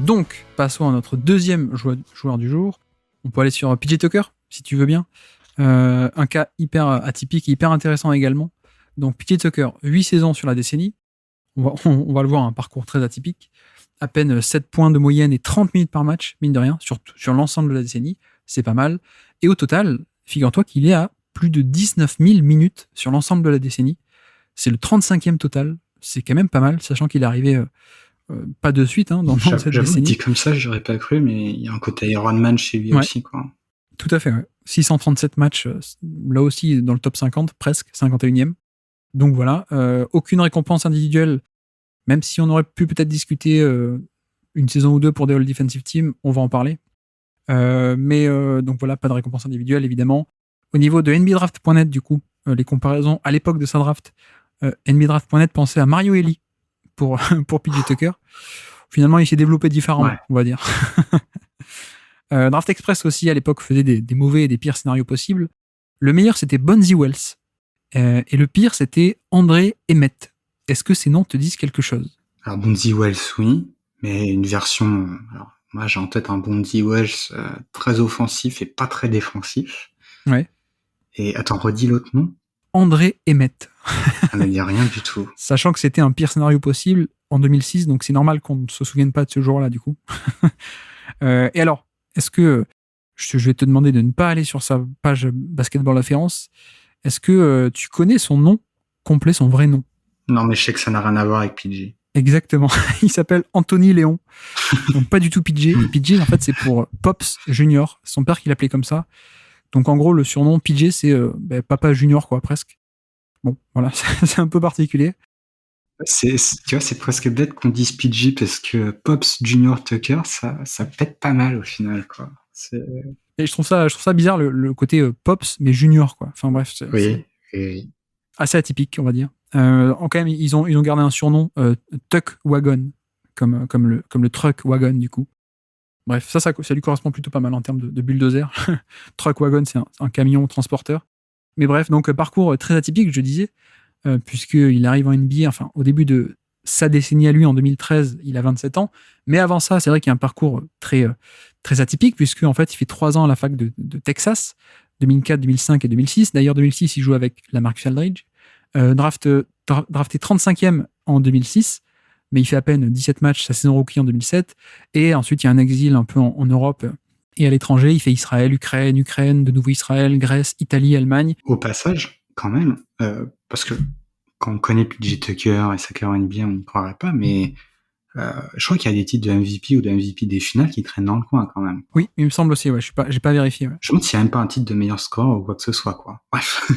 Donc, passons à notre deuxième joueur du jour. On peut aller sur PJ Tucker, si tu veux bien. Un cas hyper atypique et hyper intéressant également. Donc, PJ Tucker, 8 saisons sur la décennie. On va le voir, un parcours très atypique. À peine 7 points de moyenne et 30 minutes par match, mine de rien, sur l'ensemble de la décennie. C'est pas mal. Et au total, figure-toi qu'il est à plus de 19 000 minutes sur l'ensemble de la décennie. C'est le 35e total. C'est quand même pas mal, sachant qu'il est arrivé pas de suite dans cette décennie. Dit comme ça, j'aurais pas cru, mais il y a un côté Iron Man chez lui aussi, quoi. Tout à fait, ouais. 637 matchs, là aussi dans le top 50, presque, 51e. Donc voilà, aucune récompense individuelle, même si on aurait pu peut-être discuter une saison ou deux pour des All Defensive Team, on va en parler. Donc voilà, pas de récompense individuelle, évidemment. Au niveau de NBDraft.net, du coup, les comparaisons à l'époque de sa draft, NBDraft.net pensait à Mario Elie pour PJ Tucker. Finalement, il s'est développé différemment, on va dire. Draft Express aussi, à l'époque, faisait des mauvais et des pires scénarios possibles. Le meilleur, c'était Bonzi Wells. Et le pire, c'était André Emmett. Est-ce que ces noms te disent quelque chose? Alors, Bonzi Wells, oui, mais une version... Alors, moi, j'ai en tête un Bonzi Wells très offensif et pas très défensif. Ouais. Et attends, redis l'autre nom. André Emmett. Ça ne dit rien du tout. Sachant que c'était un pire scénario possible en 2006, donc c'est normal qu'on ne se souvienne pas de ce jour-là, du coup. Et alors, est-ce que... je vais te demander de ne pas aller sur sa page Basketball Référence. Est-ce que tu connais son nom complet, son vrai nom? Non, mais je sais que ça n'a rien à voir avec PJ. Exactement. Il s'appelle Anthony Léon. Donc pas du tout PJ. PJ, en fait, c'est pour Pops Junior. Son père qui l'appelait comme ça. Donc en gros, le surnom PJ, c'est Papa Junior, quoi, presque. Bon, voilà, c'est un peu particulier. Tu vois, c'est presque bête qu'on dise PJ parce que Pops Junior Tucker, ça pète pas mal au final, quoi. Et je trouve ça bizarre, le côté Pops, mais Junior, quoi. Enfin bref, oui. Assez atypique, on va dire. Quand même, ils ont gardé un surnom, Tuck Wagon, comme le Truck Wagon, du coup. Bref, ça lui correspond plutôt pas mal en termes de bulldozer. Truck Wagon, c'est un camion transporteur. Mais bref, donc parcours très atypique, je disais, puisqu'il arrive en NBA, enfin, au début de sa décennie à lui, en 2013, il a 27 ans. Mais avant ça, c'est vrai qu'il y a un parcours très, très atypique, puisque en fait, il fait 3 ans à la fac de Texas, 2004, 2005 et 2006. D'ailleurs, 2006, il joue avec la Marcus Aldridge. Drafté 35e en 2006, mais il fait à peine 17 matchs sa saison rookie en 2007. Et ensuite, il y a un exil un peu en Europe et à l'étranger. Il fait Israël, Ukraine, de nouveau Israël, Grèce, Italie, Allemagne. Au passage, quand même, parce que quand on connaît PJ Tucker et sa carrière NBA, on ne croirait pas, mais je crois qu'il y a des titres de MVP ou de MVP des finales qui traînent dans le coin quand même. Oui, il me semble aussi, ouais, j'ai pas vérifié. Ouais. Je me demande s'il n'y a même pas un titre de meilleur score ou quoi que ce soit, quoi. Bref.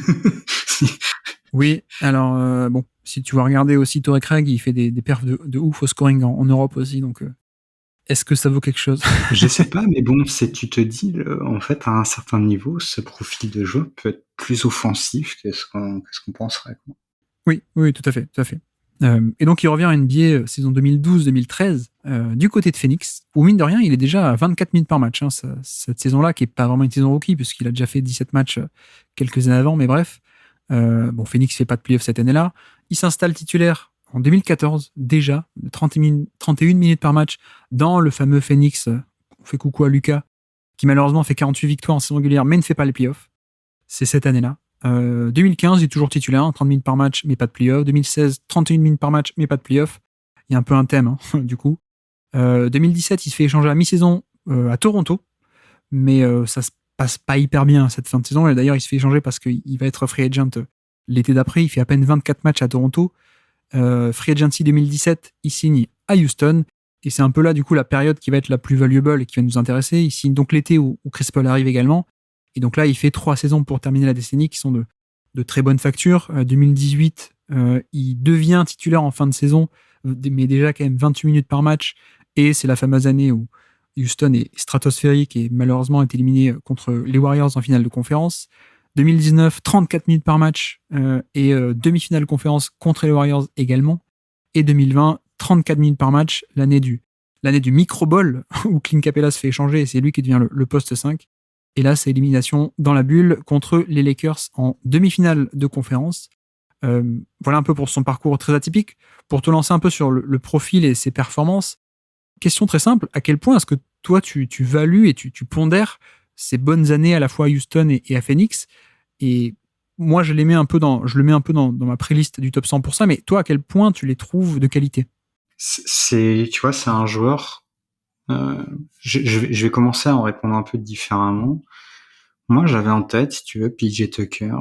Oui, alors bon, si tu vas regarder aussi Torrey Craig, il fait des perfs de ouf au scoring en Europe aussi, donc est-ce que ça vaut quelque chose? Je sais pas, mais bon, tu te dis, en fait, à un certain niveau, ce profil de jeu peut être plus offensif que ce qu'on penserait, quoi. Oui, tout à fait. Et donc, il revient à NBA saison 2012-2013 du côté de Phoenix, où mine de rien, il est déjà à 24 minutes par match. Cette saison-là, qui n'est pas vraiment une saison rookie, puisqu'il a déjà fait 17 matchs quelques années avant, mais bref. Phoenix ne fait pas de playoff cette année-là. Il s'installe titulaire en 2014, déjà, 31 minutes par match, dans le fameux Phoenix. On fait coucou à Lucas, qui malheureusement fait 48 victoires en saison régulière, mais ne fait pas les playoffs. C'est cette année-là. 2015, il est toujours titulaire, 30 minutes par match, mais pas de playoff. 2016, 31 minutes par match, mais pas de playoff. Il y a un peu un thème, du coup. 2017, il se fait échanger à mi-saison à Toronto, mais ça se passe pas hyper bien cette fin de saison. Et d'ailleurs, il se fait échanger parce qu'il va être free agent l'été d'après. Il fait à peine 24 matchs à Toronto. Free agency 2017, il signe à Houston. Et c'est un peu là, du coup, la période qui va être la plus valuable et qui va nous intéresser. Il signe donc l'été où Chris Paul arrive également. Et donc là, il fait 3 saisons pour terminer la décennie qui sont de très bonne facture. 2018, il devient titulaire en fin de saison, mais déjà quand même 28 minutes par match. Et c'est la fameuse année où Houston est stratosphérique et malheureusement est éliminé contre les Warriors en finale de conférence. 2019, 34 minutes par match et demi-finale de conférence contre les Warriors également. Et 2020, 34 minutes par match, l'année du micro-ball où Clint Capela se fait échanger et c'est lui qui devient le poste 5. Et là, c'est élimination dans la bulle contre les Lakers en demi-finale de conférence. Voilà un peu pour son parcours très atypique. Pour te lancer un peu sur le profil et ses performances, Question très simple, à quel point est-ce que toi, tu values et tu pondères ces bonnes années à la fois à Houston et à Phoenix? Et moi, je le mets un peu dans ma playlist du top 100 pour ça, mais toi, à quel point tu les trouves de qualité? Tu vois, c'est un joueur. euh, je vais commencer à en répondre un peu différemment. Moi, j'avais en tête, si tu veux, PJ Tucker.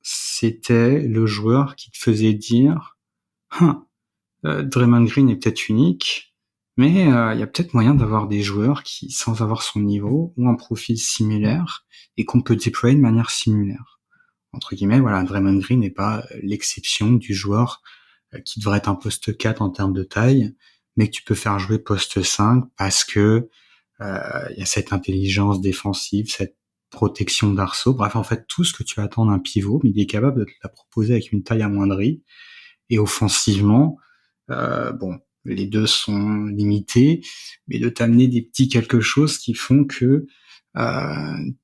C'était le joueur qui te faisait dire, Hein, Draymond Green est peut-être unique, mais il y a peut-être moyen d'avoir des joueurs qui, sans avoir son niveau, ont un profil similaire et qu'on peut déployer de manière similaire. Entre guillemets, voilà, Draymond Green n'est pas l'exception du joueur qui devrait être un poste 4 en termes de taille, mais que tu peux faire jouer poste 5 parce que il y a cette intelligence défensive, cette protection d'arceau. Bref, en fait, tout ce que tu attends d'un pivot, mais il est capable de te la proposer avec une taille amoindrie. Et offensivement, bon, les deux sont limités, mais de t'amener des petits quelque chose qui font que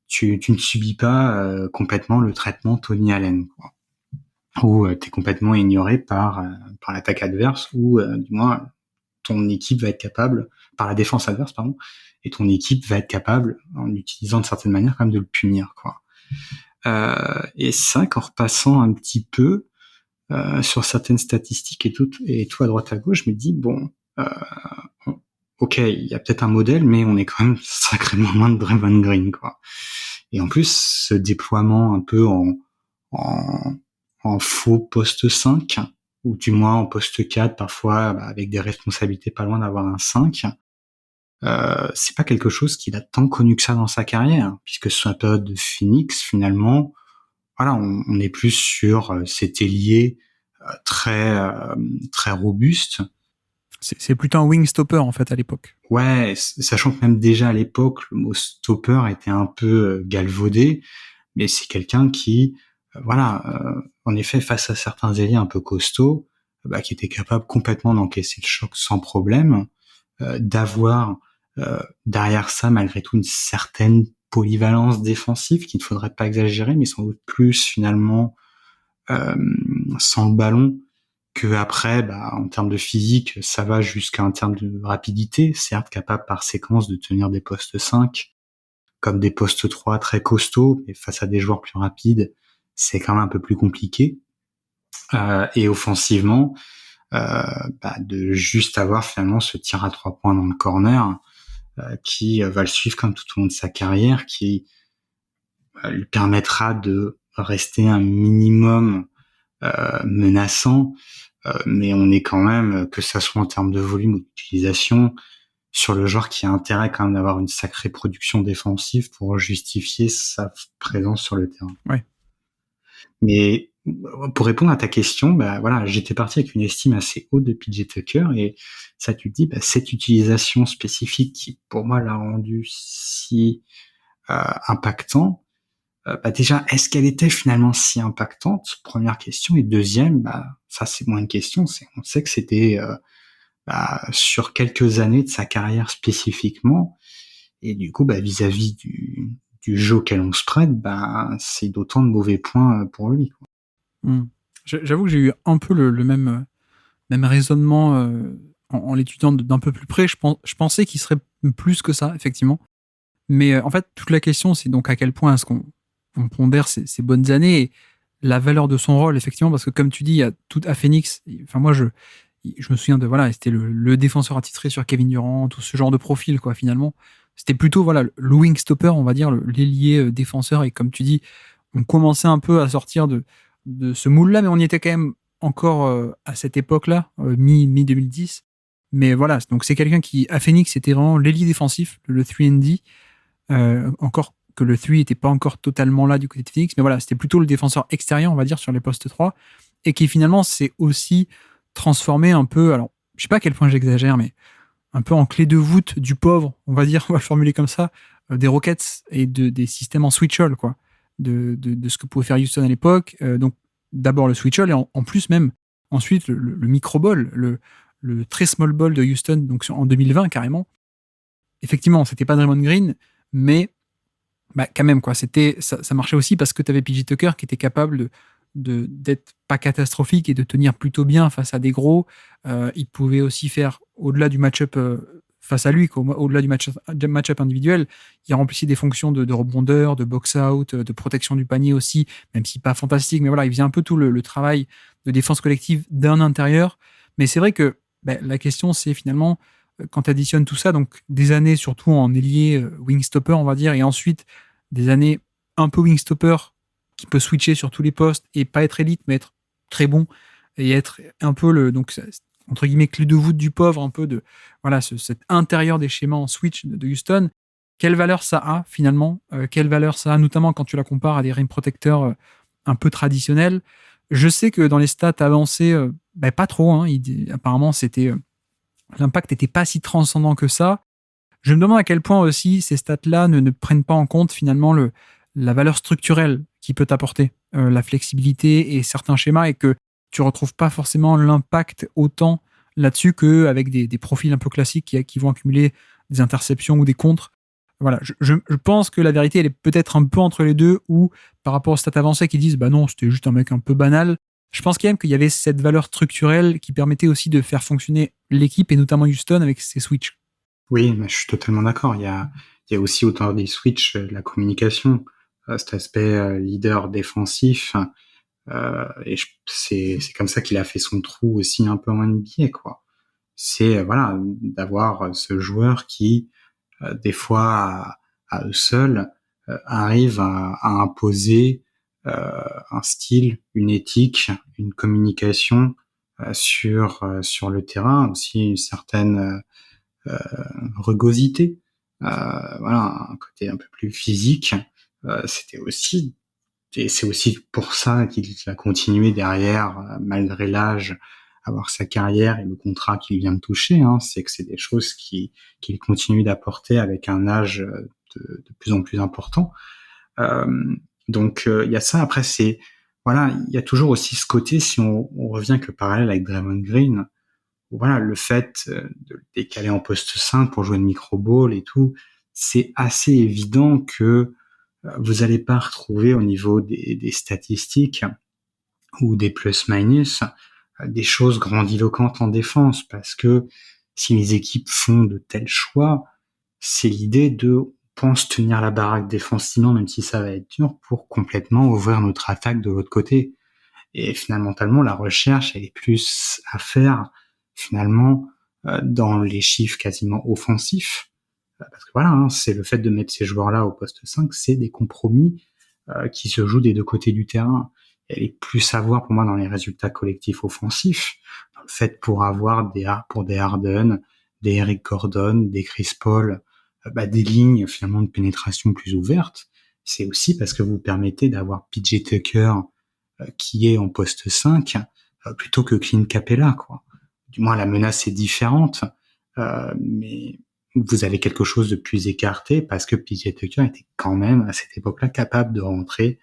tu ne subis pas complètement le traitement Tony Allen, quoi. Ou tu es complètement ignoré par l'attaque adverse, ou du moins ton équipe va être capable, par la défense adverse, pardon, et ton équipe va être capable, en l'utilisant de certaines manières, quand même de le punir, quoi. Et c'est vrai qu'en repassant un petit peu sur certaines statistiques et tout à droite à gauche, je me dis, bon, ok, il y a peut-être un modèle, mais on est quand même sacrément loin de Draymond Green, quoi. Et en plus, ce déploiement un peu en, en faux poste 5, ou du moins en poste 4, parfois avec des responsabilités pas loin d'avoir un 5, c'est pas quelque chose qu'il a tant connu que ça dans sa carrière, puisque sur la période de Phoenix, finalement, voilà, on est plus sur cet ailier très robuste. C'est plutôt un wing stopper, en fait, à l'époque. Ouais, sachant que même déjà à l'époque, le mot stopper était un peu galvaudé, mais c'est quelqu'un qui, en effet, face à certains ailiers un peu costauds, qui était capable complètement d'encaisser le choc sans problème, d'avoir derrière ça malgré tout une certaine polyvalence défensive qu'il ne faudrait pas exagérer, mais sans doute plus finalement sans le ballon que après, en termes de physique, ça va jusqu'à un terme de rapidité, certes capable par séquence de tenir des postes 5, comme des postes 3 très costauds, mais face à des joueurs plus rapides, c'est quand même un peu plus compliqué. Et offensivement, de juste avoir finalement ce tir à 3 points dans le corner, qui va le suivre comme tout au long de sa carrière, qui lui permettra de rester un minimum menaçant, mais on est quand même, que ça soit en termes de volume ou d'utilisation, sur le joueur qui a intérêt quand même d'avoir une sacrée production défensive pour justifier sa présence sur le terrain. Ouais. Mais pour répondre à ta question, voilà, j'étais parti avec une estime assez haute de PJ Tucker, et ça, tu te dis, cette utilisation spécifique qui, pour moi, l'a rendu si impactant, déjà, est-ce qu'elle était finalement si impactante? Première question. Et deuxième, ça c'est moins une question, on sait que c'était sur quelques années de sa carrière spécifiquement, et du coup, vis-à-vis du jeu auquel on se prête, c'est d'autant de mauvais points pour lui, quoi. J'avoue que j'ai eu un peu le même raisonnement en l'étudiant d'un peu plus près. Je pensais qu'il serait plus que ça, effectivement. Mais en fait, toute la question, c'est donc à quel point est-ce qu'on pondère ces bonnes années et la valeur de son rôle, effectivement, parce que comme tu dis, il y a tout à Phoenix. Enfin, moi, je me souviens de, voilà, c'était le défenseur attitré sur Kevin Durant, tout ce genre de profil, quoi, finalement. C'était plutôt, voilà, le wing stopper, on va dire, l'ailier défenseur. Et comme tu dis, on commençait un peu à sortir de ce moule-là, mais on y était quand même encore à cette époque-là, mi-2010. Mais voilà, donc c'est quelqu'un qui, à Phoenix, c'était vraiment l'ailier défensif, le 3&D. Encore que le 3 n'était pas encore totalement là du côté de Phoenix, mais voilà, c'était plutôt le défenseur extérieur, on va dire, sur les postes 3, et qui finalement s'est aussi transformé un peu, alors je sais pas à quel point j'exagère, mais un peu en clé de voûte du pauvre, on va dire, on va le formuler comme ça, des Rockets et des systèmes en switch all, quoi, de ce que pouvait faire Houston à l'époque. Donc d'abord le switch all, et en plus même ensuite le micro ball, le très small ball de Houston, donc en 2020 carrément. Effectivement, c'était pas Draymond Green, mais quand même, quoi, ça marchait aussi parce que tu avais PJ Tucker qui était capable d'être pas catastrophique et de tenir plutôt bien face à des gros. Il pouvait aussi faire, au-delà du match-up face à lui, quoi. Au-delà du match-up individuel, il remplissait des fonctions de rebondeur, de box-out, de protection du panier aussi, même si pas fantastique, mais voilà, il faisait un peu tout le travail de défense collective d'un intérieur. Mais c'est vrai que la question, c'est finalement, quand tu additionnes tout ça, donc des années surtout en ailier wingstopper, on va dire, et ensuite des années un peu wingstopper qui peut switcher sur tous les postes et pas être élite, mais être très bon et être un peu entre guillemets, clé de voûte du pauvre, un peu de, voilà, cet intérieur des schémas en switch de Houston. Quelle valeur ça a, finalement? Quelle valeur ça a, notamment quand tu la compares à des rim protecteurs un peu traditionnels? Je sais que dans les stats avancées, pas trop, hein, apparemment, l'impact n'était pas si transcendant que ça. Je me demande à quel point aussi ces stats-là ne prennent pas en compte, finalement, la valeur structurelle qui peut apporter, la flexibilité et certains schémas, et que tu retrouves pas forcément l'impact autant là-dessus qu'avec des profils un peu classiques qui vont accumuler des interceptions ou des contres. Voilà, je pense que la vérité, elle est peut-être un peu entre les deux, ou par rapport aux stats avancées qui disent, bah non, c'était juste un mec un peu banal. Je pense quand même qu'il y avait cette valeur structurelle qui permettait aussi de faire fonctionner l'équipe, et notamment Houston avec ses switches. Oui, mais je suis totalement d'accord. Il y a aussi autour des switches la communication, cet aspect leader défensif. Et c'est comme ça qu'il a fait son trou aussi un peu en NBA, quoi. C'est voilà, d'avoir ce joueur qui des fois à eux seuls arrive à imposer un style, une éthique, une communication sur le terrain, aussi une certaine rugosité, voilà, un côté un peu plus physique. C'était aussi Et c'est aussi pour ça qu'il a continué derrière, malgré l'âge, avoir sa carrière et le contrat qu'il vient de toucher. Hein. C'est que c'est des choses qu'il continue d'apporter avec un âge de plus en plus important. Donc il y a ça. Après, c'est voilà, il y a toujours aussi ce côté, si on revient que parallèle avec Draymond Green, voilà, le fait de le décaler en poste 5 pour jouer une micro-ball et tout, c'est assez évident que vous allez pas retrouver au niveau des statistiques ou des plus-minus des choses grandiloquentes en défense, parce que si les équipes font de tels choix, c'est l'idée de on pense tenir la baraque défensivement, même si ça va être dur, pour complètement ouvrir notre attaque de l'autre côté. Et finalement, la recherche, elle est plus à faire finalement dans les chiffres quasiment offensifs. Parce que voilà, hein, c'est le fait de mettre ces joueurs-là au poste 5, c'est des compromis qui se jouent des deux côtés du terrain. Elle est plus à voir pour moi dans les résultats collectifs offensifs, dans le fait pour avoir pour des Harden, des Eric Gordon, des Chris Paul, des lignes finalement de pénétration plus ouvertes. C'est aussi parce que vous permettez d'avoir PJ Tucker qui est en poste 5 plutôt que Clint Capella, quoi. Du moins la menace est différente, mais vous avez quelque chose de plus écarté parce que PJ Tucker était quand même à cette époque-là capable de rentrer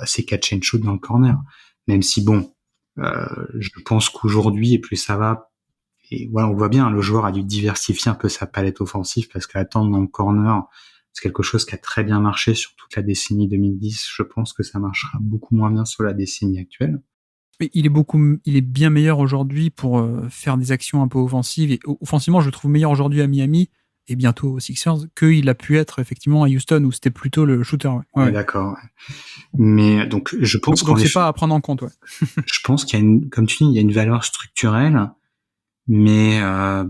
ses catch and shoot dans le corner. Même si bon, je pense qu'aujourd'hui, et plus ça va, et voilà, on voit bien, le joueur a dû diversifier un peu sa palette offensive parce qu'attendre dans le corner, c'est quelque chose qui a très bien marché sur toute la décennie 2010. Je pense que ça marchera beaucoup moins bien sur la décennie actuelle. Il est bien meilleur aujourd'hui pour faire des actions un peu offensives. Et offensivement, je le trouve meilleur aujourd'hui à Miami et bientôt aux Sixers qu'il a pu être effectivement à Houston où c'était plutôt le shooter. Ouais, d'accord. Mais donc, je pense donc c'est pas à prendre en compte. Ouais. Je pense qu'il y a comme tu dis, il y a une valeur structurelle, mais là,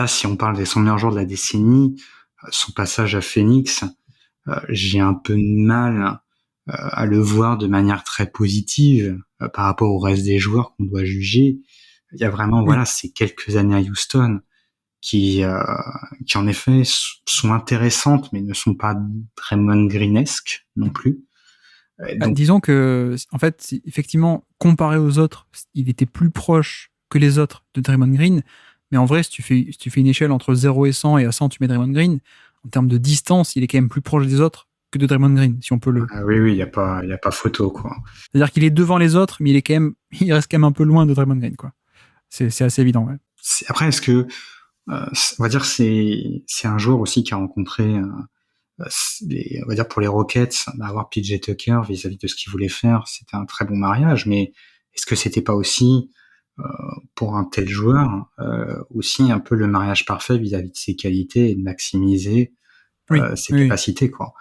si on parle des 100 meilleurs joueurs de la décennie, son passage à Phoenix, j'ai un peu de mal à le voir de manière très positive par rapport au reste des joueurs qu'on doit juger. Il y a vraiment, voilà, ces quelques années à Houston qui en effet sont intéressantes, mais ne sont pas Draymond Greenesques non plus. Donc, disons que, en fait, effectivement, comparé aux autres, il était plus proche que les autres de Draymond Green. Mais en vrai, si tu fais une échelle entre 0 et 100, et à 100, tu mets Draymond Green, en termes de distance, il est quand même plus proche des autres que de Draymond Green, si on peut le... Ah oui, il y a pas photo, quoi. C'est-à-dire qu'il est devant les autres, mais il reste quand même un peu loin de Draymond Green, quoi. C'est assez évident, ouais. Après, est-ce que, on va dire, c'est un joueur aussi qui a rencontré, on va dire pour les Rockets, avoir PJ Tucker vis-à-vis de ce qu'il voulait faire, c'était un très bon mariage, mais est-ce que c'était pas aussi pour un tel joueur, aussi un peu le mariage parfait vis-à-vis de ses qualités et de maximiser Oui, ses oui. capacités, quoi.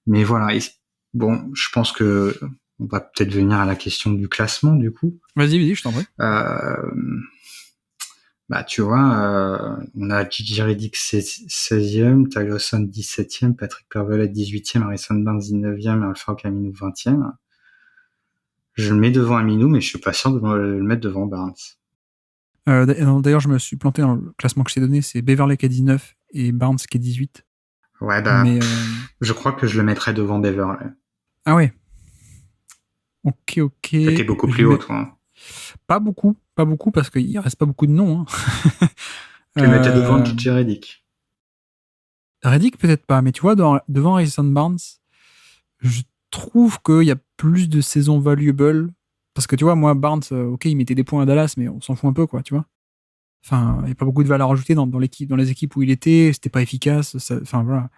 Mais voilà. Bon, je pense que on va peut-être venir à la question du classement, du coup. Vas-y, je t'en prie. Tu vois, on a Gigi Reddick 16e, Ty Lawson 17e, Patrick Pervelet 18e, Harrison Barnes 19e, Al-Farouq Aminu 20e. Je le mets devant Aminu, mais je suis pas sûr de le mettre devant Barnes. D'ailleurs, je me suis planté dans le classement que je t'ai donné. C'est Beverley qui est 19 et Barnes qui est 18. Ouais, Mais, je crois que je le mettrais devant Beverley. Ah ouais. Ok. T'es beaucoup plus haut, toi. Hein. Pas beaucoup, parce qu'il reste pas beaucoup de noms. Hein. Tu le mettais devant Gigi Reddick. Reddick, peut-être pas, mais tu vois, devant Harrison Barnes, je trouve qu'il y a plus de saisons valuable. Parce que tu vois, moi, Barnes, ok, il mettait des points à Dallas, mais on s'en fout un peu, quoi, tu vois. Enfin, il n'y a pas beaucoup de valeur ajoutée dans les équipes où il était, c'était pas efficace, enfin voilà.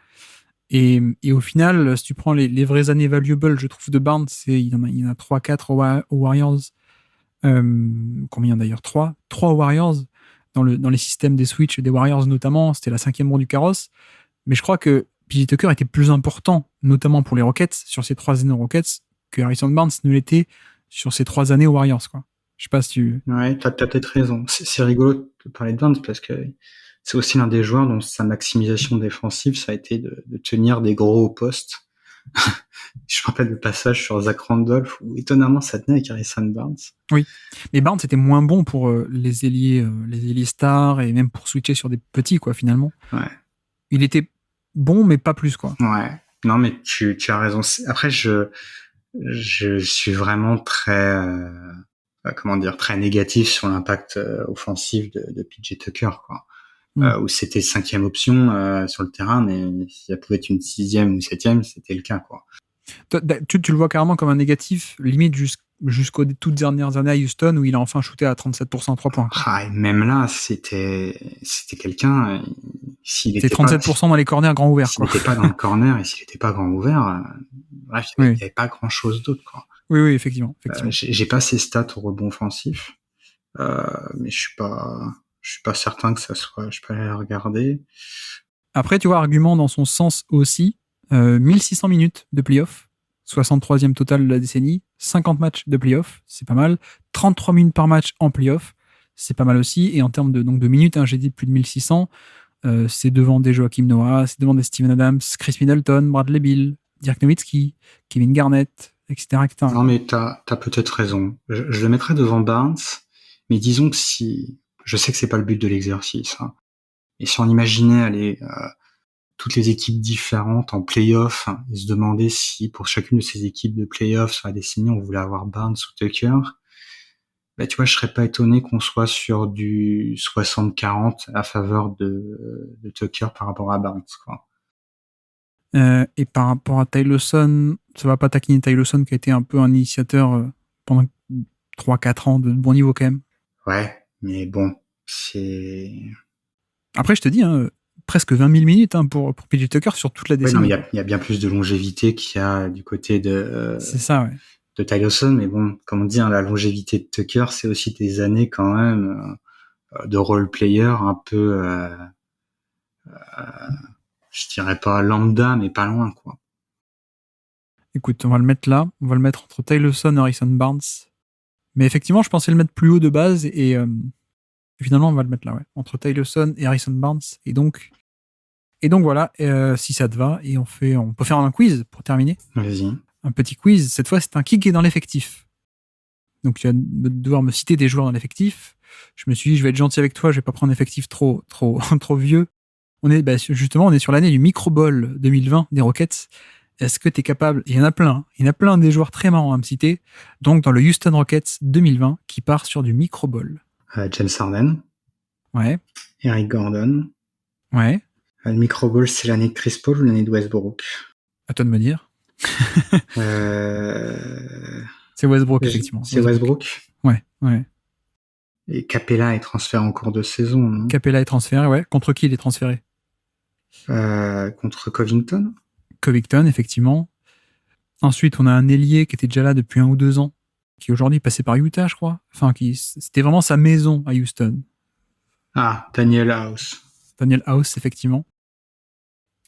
Et au final, si tu prends les vraies années valuable, je trouve, de Barnes, il y en a 3-4 aux Warriors. Combien d'ailleurs? 3 aux Warriors, dans les systèmes des Switch et des Warriors notamment, c'était la 5e roue du carrosse. Mais je crois que PJ Tucker était plus important, notamment pour les Rockets, sur ces 3 années aux Rockets, que Harrison Barnes ne l'était sur ces 3 années aux Warriors, quoi. Je sais pas si tu... Ouais, t'as peut-être raison. C'est rigolo de parler de Barnes parce que c'est aussi l'un des joueurs dont sa maximisation défensive, ça a été de tenir des gros postes. Je me rappelle le passage sur Zach Randolph où étonnamment ça tenait avec Harrison Barnes. Oui, mais Barnes était moins bon pour les ailiers stars et même pour switcher sur des petits, quoi, finalement. Ouais. Il était bon, mais pas plus, quoi. Ouais. Non, mais tu as raison. Après, je suis vraiment très, très négatif sur l'impact offensif de PJ Tucker, quoi. Où c'était 5e option sur le terrain, mais si ça pouvait être une 6e ou 7e, c'était le cas, quoi. Tu le vois carrément comme un négatif, limite jusqu'aux toutes dernières années à Houston, où il a enfin shooté à 37% à 3 points. Et même là, c'était quelqu'un, s'il était 37% dans les corners grand ouverts. S'il n'était pas dans le corner et s'il n'était pas grand ouvert, bref, il n'y avait pas grand-chose d'autre, quoi. Oui, effectivement. J'ai pas ses stats au rebond offensif, mais je suis pas certain que ça soit. Je peux aller la regarder. Après, tu vois, argument dans son sens aussi, 1600 minutes de playoff, 63e total de la décennie, 50 matchs de playoff, c'est pas mal, 33 minutes par match en playoff, c'est pas mal aussi, et en termes de minutes, j'ai dit plus de 1600, c'est devant des Joakim Noah, c'est devant des Steven Adams, Chris Middleton, Bradley Beal, Dirk Nowitzki, Kevin Garnett, etc. Non, mais t'as peut-être raison. Je le mettrais devant Barnes, mais disons que je sais que c'est pas le but de l'exercice, hein, et si on imaginait aller toutes les équipes différentes en play-off, hein, et se demander si pour chacune de ces équipes de play-off sur la décennie on voulait avoir Barnes ou Tucker, tu vois, je serais pas étonné qu'on soit sur du 60-40 à faveur de Tucker par rapport à Barnes, quoi. Et par rapport à Ty Lawson, ça va pas taquiner Ty Lawson qui a été un peu un initiateur pendant 3-4 ans de bon niveau quand même. Ouais, mais bon, c'est... Après, je te dis, presque 20 000 minutes pour PJ Tucker sur toute la décennie. Il y a bien plus de longévité qu'il y a du côté de... c'est ça, ouais. De Ty Lawson, mais bon, comme on dit, la longévité de Tucker, c'est aussi des années quand même de role player un peu... je dirais pas lambda, mais pas loin, quoi. Écoute, on va le mettre là. On va le mettre entre Ty Lawson et Harrison Barnes. Mais effectivement, je pensais le mettre plus haut de base et finalement, on va le mettre là, ouais. Entre Ty Lawson et Harrison Barnes. Et donc voilà, si ça te va, et on peut faire un quiz pour terminer. Vas-y. Un petit quiz. Cette fois, c'est un qui est dans l'effectif. Donc, tu vas devoir me citer des joueurs dans l'effectif. Je me suis dit, je vais être gentil avec toi, je vais pas prendre un effectif trop vieux. On est sur l'année du Micro Bowl 2020 des Rockets. Est-ce que tu es capable? Il y en a plein des joueurs très marrants à me citer. Donc, dans le Houston Rockets 2020, qui part sur du Micro Bowl. James Harden. Ouais. Eric Gordon. Ouais. Le Micro Bowl, c'est l'année de Chris Paul ou l'année de Westbrook? À toi de me dire. C'est Westbrook, effectivement. C'est Westbrook. Ouais. Et Capella est transféré en cours de saison, non? Capella est transféré, ouais. Contre qui il est transféré? Contre Covington. Covington, effectivement. Ensuite, on a un ailier qui était déjà là depuis 1 ou 2 ans. qui aujourd'hui est passé par Utah, je crois. Enfin, c'était vraiment sa maison à Houston. Ah, Daniel House. Daniel House, effectivement.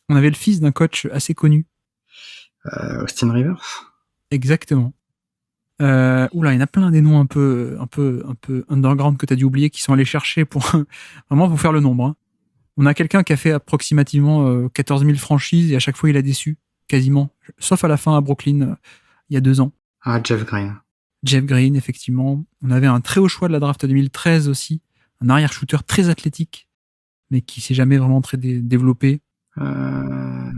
On avait le fils d'un coach assez connu. Austin Rivers. Exactement. Oula, il y en a plein des noms un peu underground que tu as dû oublier qui sont allés chercher pour vraiment vous faire le nombre. Hein. On a quelqu'un qui a fait approximativement 14 000 franchises et à chaque fois il a déçu, quasiment. Sauf à la fin à Brooklyn, il y a 2 ans. Ah, Jeff Green. Jeff Green, effectivement. On avait un très haut choix de la draft 2013 aussi. Un arrière-shooter très athlétique, mais qui s'est jamais vraiment très développé. Ben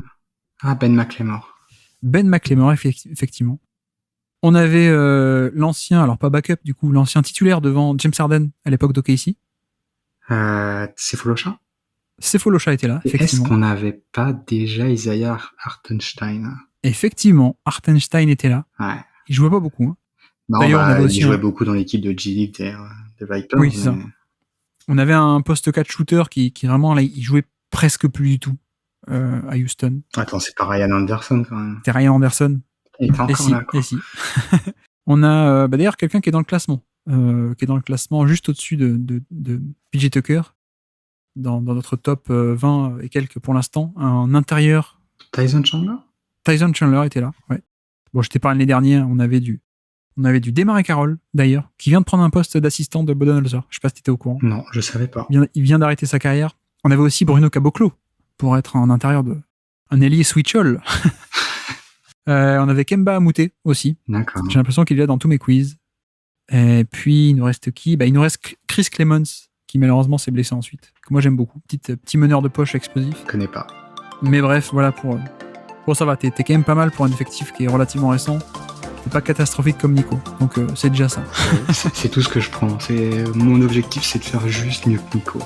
McLemore. Ben McLemore, effectivement. On avait l'ancien, alors pas backup du coup, l'ancien titulaire devant James Harden à l'époque d'OKC. Sefolosha. Sefolosha était là, effectivement. Est-ce qu'on n'avait pas déjà Isaiah Hartenstein? Effectivement, Hartenstein était là. Ouais. Il jouait pas beaucoup. Hein. Non, d'ailleurs, on avait aussi il jouait beaucoup dans l'équipe de G-League des Vipers. Oui, c'est ça. On avait un poste 4 shooter qui vraiment, là, il jouait presque plus du tout à Houston. Attends, c'est pas Ryan Anderson quand même. C'était Ryan Anderson. Il était encore là, quoi. Et si. On a d'ailleurs quelqu'un qui est dans le classement. Qui est dans le classement juste au-dessus de PJ Tucker. Dans notre top 20 et quelques pour l'instant. Un intérieur. Tyson Chandler était là, ouais. Bon, je t'épargne les derniers. On avait du Desmarais Carroll, d'ailleurs, qui vient de prendre un poste d'assistant de Budenholzer. Je sais pas si t'étais au courant. Non, je savais pas. Il vient d'arrêter sa carrière. On avait aussi Bruno Caboclo, pour être en intérieur un ailier switchall. On avait Kemba Amouté aussi. D'accord. J'ai l'impression qu'il est là dans tous mes quiz. Et puis, il nous reste qui? Il nous reste Chris Clemons, qui malheureusement s'est blessé ensuite. Que moi, j'aime beaucoup. Petit meneur de poche explosif. Je connais pas. Mais bref, voilà pour ça va. T'es quand même pas mal pour un effectif qui est relativement récent. C'est pas catastrophique comme Nico. Donc, c'est déjà ça. C'est tout ce que je prends. Mon objectif, c'est de faire juste mieux que Nico.